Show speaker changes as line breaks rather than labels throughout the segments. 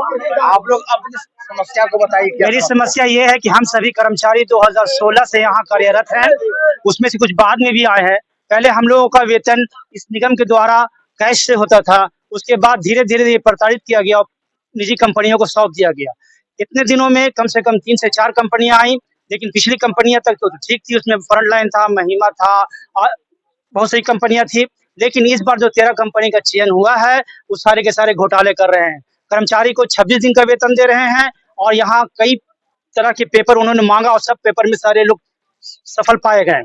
आप लोग अपनी समस्या को बताइए।
मेरी समस्या ये है कि हम सभी कर्मचारी 2016 से यहाँ कार्यरत हैं, उसमें से कुछ बाद में भी आए हैं। पहले हम लोगों का वेतन इस निगम के द्वारा कैश से होता था, उसके बाद धीरे-धीरे ये प्रताड़ित किया गया और निजी कंपनियों को सौंप दिया गया। इतने दिनों में कम से कम 3 से 4 कंपनियाँ आई, लेकिन पिछली कंपनियाँ तक तो ठीक थी, उसमें फ्रंटलाइन था, महिमा था बहुत सारी कंपनियाँ थी। लेकिन इस बार जो 13 कंपनी का चयन हुआ है, वो सारे के सारे घोटाले कर रहे हैं। कर्मचारी को 26 दिन का वेतन दे रहे हैं और यहाँ कई तरह के पेपर उन्होंने माँगा और सब पेपर में सारे लोग सफल पाए गए।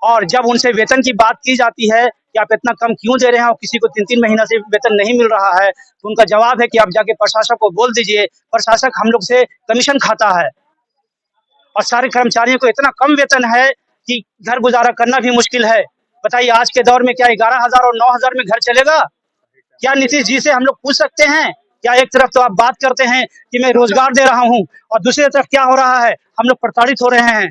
और जब उनसे वेतन की बात की जाती है कि आप इतना कम क्यों दे रहे हैं और किसी को 3-3 महीना से वेतन नहीं मिल रहा है, तो उनका जवाब है कि आप जाके प्रशासक को बोल दीजिए, प्रशासक हम लोग से कमीशन खाता है। और सारे कर्मचारियों को इतना कम वेतन है कि घर गुजारा करना भी मुश्किल है। बताइए आज के दौर में क्या 11,000 और 9,000 में घर चलेगा? क्या नीतीश जी से हम लोग पूछ सकते हैं? क्या एक तरफ तो आप बात करते हैं कि मैं रोजगार दे रहा हूँ और दूसरी तरफ क्या हो रहा है? हम लोग प्रताड़ित हो रहे हैं।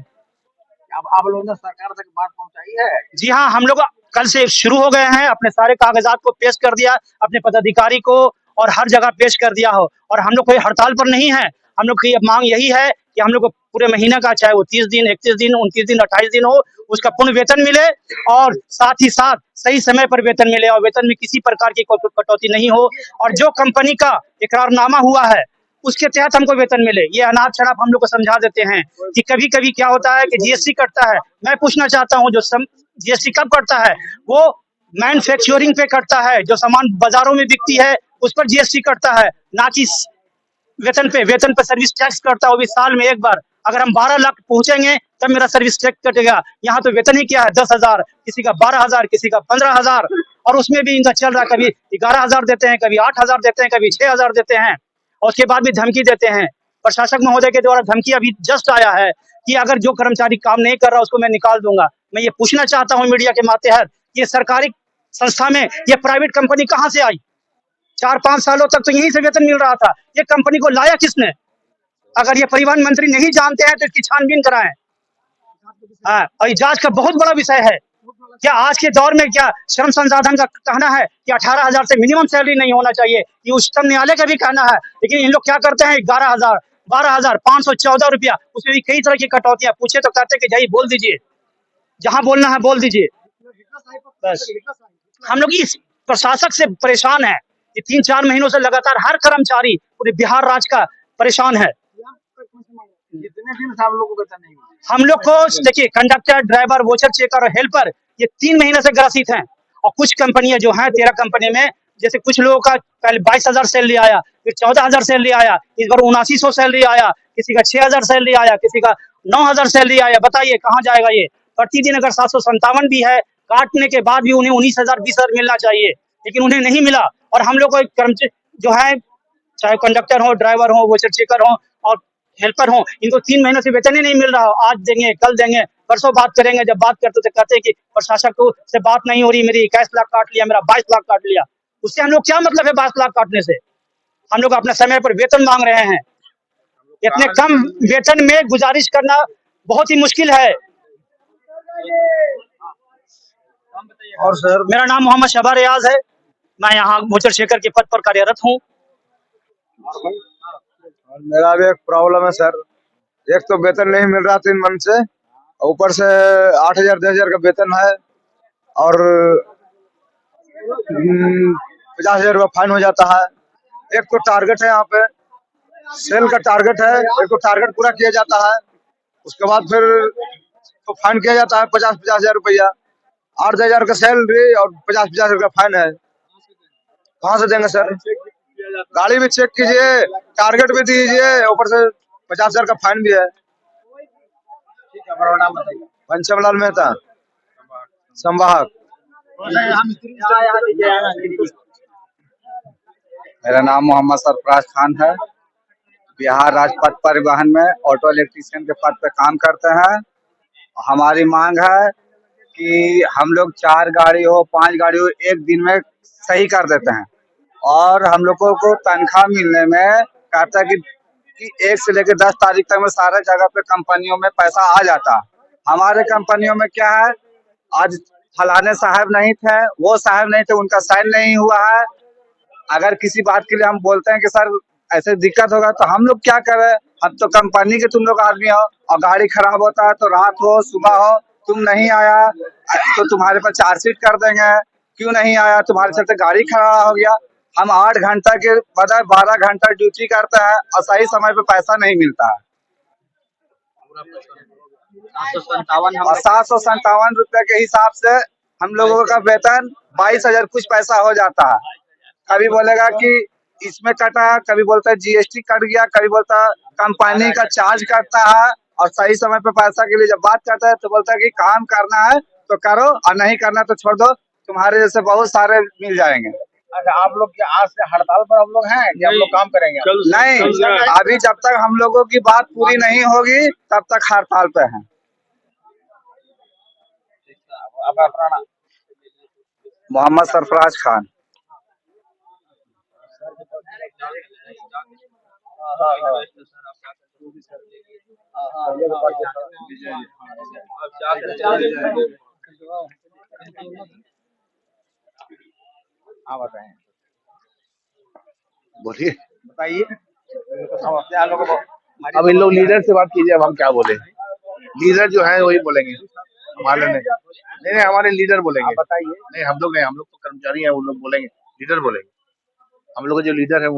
अब आप लोगों ने सरकार तक बात पहुंचाई है?
जी हाँ, हम लोग कल से शुरू हो गए हैं, अपने सारे कागजात को पेश कर दिया, अपने पदाधिकारी को और हर जगह पेश कर दिया हो और हम लोग कोई हड़ताल पर नहीं है। हम लोग की मांग यही है कि हम लोग को पूरे महीने का चाहे वो 30 दिन, 31 दिन, 29 दिन, 28 दिन हो, उसका पूर्ण वेतन मिले और साथ ही साथ सही समय पर वेतन मिले और वेतन में किसी प्रकार की कटौती नहीं हो और जो कंपनी का इकरारनामा हुआ है, उसके तहत हमको वेतन मिले। ये अनाप-शनाप हम लोग को समझा देते हैं कि कभी-कभी क्या होता है कि जीएसटी कटता है। मैं पूछना चाहता हूँ जो जीएसटी कब कटता है? वो मैन्युफैक्चरिंग पे कटता है, जो सामान बाज़ारों में बिकती है, उस पर जीएसटी कटता है, ना कि वेतन पे सर्विस टैक्स कटता है, वो भी साल में 1 बार। अगर हम 12 लाख पहुँचेंगे, तब मेरा सर्विस टैक्स कटेगा। यहाँ तो वेतन ही क्या है 10,000, किसी का 12,000, किसी का 15,000 और उसमें भी इनका चल रहा है, कभी 11,000 देते हैं, कभी 8,000 देते हैं, कभी 6,000 देते हैं और उसके बाद भी धमकी देते हैं। प्रशासक महोदय के द्वारा धमकी अभी जस्ट आया है कि अगर जो कर्मचारी काम नहीं कर रहा, उसको मैं निकाल दूँगा। मैं ये पूछना चाहता हूँ मीडिया के माध्यम ये सरकारी संस्था में ये प्राइवेट कंपनी कहाँ से आई? 4-5 सालों तक तो यहीं से वेतन मिल रहा था। ये कंपनी को लाया किसने? अगर ये परिवहन मंत्री नहीं जानते हैं तो इसकी छानबीन कराएं। हाँ, और ये जांच का बहुत बड़ा विषय है। क्या आज के दौर में क्या श्रम संसाधन का कहना है कि 18,000 से मिनिमम सैलरी नहीं होना चाहिए, ये उच्चतम न्यायालय का भी कहना है, लेकिन इन लोग क्या करते हैं 11,000, 12,000, 514 रुपया, उसमें भी कई तरह की कटौतियां। पूछे तो कहते हैं कि जाइए बोल दीजिए, जहां बोलना है बोल दीजिए। बस हम लोग इस प्रशासक से परेशान है। ये 3-4 महीनों से लगातार हर कर्मचारी पूरे बिहार राज्य का परेशान है।
कितने दिन से आप लोगों को वेतन नहीं मिला?
हम लोग को देखिए कंडक्टर, ड्राइवर, वोचर चेकर और हेल्पर ये 3 महीने से ग्रसित हैं और कुछ कंपनियां जो हैं 13 कंपनी में जैसे कुछ लोगों का पहले 22,000 सैलरी आया, फिर 14,000 सैलरी आया, इस बार 7900 सैलरी आया, किसी का 6,000 सैलरी आया, किसी का 9,000 सैलरी आया। बताइए कहाँ जाएगा ये? प्रतिदिन अगर 757 भी है, काटने के बाद भी उन्हें 19,000 20,000 मिलना चाहिए, लेकिन उन्हें नहीं मिला और हम लोग को कर्मचारी जो है चाहे कंडक्टर हो, ड्राइवर हो, वोचर चेकर हो और हेल्पर हो, इनको 3 महीनों से वेतन ही नहीं मिल रहा हो। आज देंगे, कल देंगे, परसों बात करेंगे। जब बात करते तो कहते हैं कि प्रशासक को से बात नहीं हो रही, मेरी 21 लाख काट लिया, मेरा 22 लाख काट लिया। उससे हम लोग क्या मतलब है 22 लाख काटने से? हम लोग अपने समय पर वेतन मांग रहे हैं। इतने कम वेतन में गुजारिश करना बहुत ही मुश्किल है।
और सर
मेरा नाम मोहम्मद शबा रियाज है, मैं यहाँ वोचर चेकर के पद पर कार्यरत हूँ।
और मेरा भी एक प्रॉब्लम है सर, एक तो वेतन नहीं मिल रहा 3 मंथ से, ऊपर से 8,000 10,000 का वेतन है और 50,000 रुपया फाइन हो जाता है। एक तो टारगेट है यहाँ पे, सेल का टारगेट है, एक तो टारगेट पूरा किया जाता है, उसके बाद फिर तो फाइन किया जाता है 50,000 रुपया। 8,000 का सैलरी और 50,000 का फाइन है, कहाँ से देंगे सर? गाड़ी भी चेक कीजिए, टारगेट भी दीजिए, ऊपर से 50,000 का फाइन भी है। पंचमलाल मेहता, संवाहक। मेरा नाम मोहम्मद सरफराज खान है, बिहार राज्य पथ परिवहन में ऑटो इलेक्ट्रीशियन के पद पे काम करते हैं। हमारी मांग है कि हम लोग 4 गाड़ी हो 5 गाड़ी हो एक दिन में सही कर देते हैं और हम लोगों को तनख्वाह मिलने में कहता है कि 1 से लेकर 10 तारीख तक में सारे जगह पे कंपनियों में पैसा आ जाता है। हमारे कंपनियों में क्या है, आज फलाने साहब नहीं थे, वो साहब नहीं थे, उनका साइन नहीं हुआ है। अगर किसी बात के लिए हम बोलते हैं कि सर ऐसे दिक्कत होगा तो हम लोग क्या करें। अब तो कंपनी के तुम लोग आदमी हो और गाड़ी खराब होता है तो रात हो सुबह हो तुम नहीं आया तो तुम्हारे पर चार्जशीट कर देंगे। क्यों नहीं आया, तुम्हारे चलते गाड़ी खराब हो गया। हम 8 घंटा के बजाय 12 घंटा ड्यूटी करते हैं और सही समय पे पैसा नहीं मिलता है।
757
और 757 रुपए के हिसाब से हम लोगों का वेतन 22,000 कुछ पैसा हो जाता है। कभी बोलेगा कि इसमें कटा, कभी बोलता है जीएसटी कट गया, कभी बोलता है कंपनी का चार्ज कटता है। और सही समय पे पैसा के लिए जब बात करता है तो बोलता है कि काम करना है तो करो और नहीं करना तो छोड़ दो, तुम्हारे जैसे बहुत सारे मिल जाएंगे।
अच्छा, आप लोग क्या आज से हड़ताल पर हम लोग हैं कि हम लोग काम करेंगे?
नहीं, अभी जब तक हम लोगों की बात पूरी नहीं होगी तब तक हड़ताल पे हैं।
आपका अपना नाम?
मोहम्मद सरफराज खान।
हाँ बताएं,
बोलिए।
बताइए। हम अपने आप लोगों को
अब इन लोग लीडर से बात कीजिए, अब हम क्या बोले। लीडर जो है वही बोलेंगे, हमारे नहीं, हमारे लीडर बोलेंगे।
बताइए।
नहीं, हम लोग नहीं, हम लोग तो कर्मचारी हैं, वो लोग बोलेंगे, लीडर बोलेंगे। हम लोग के जो लीडर है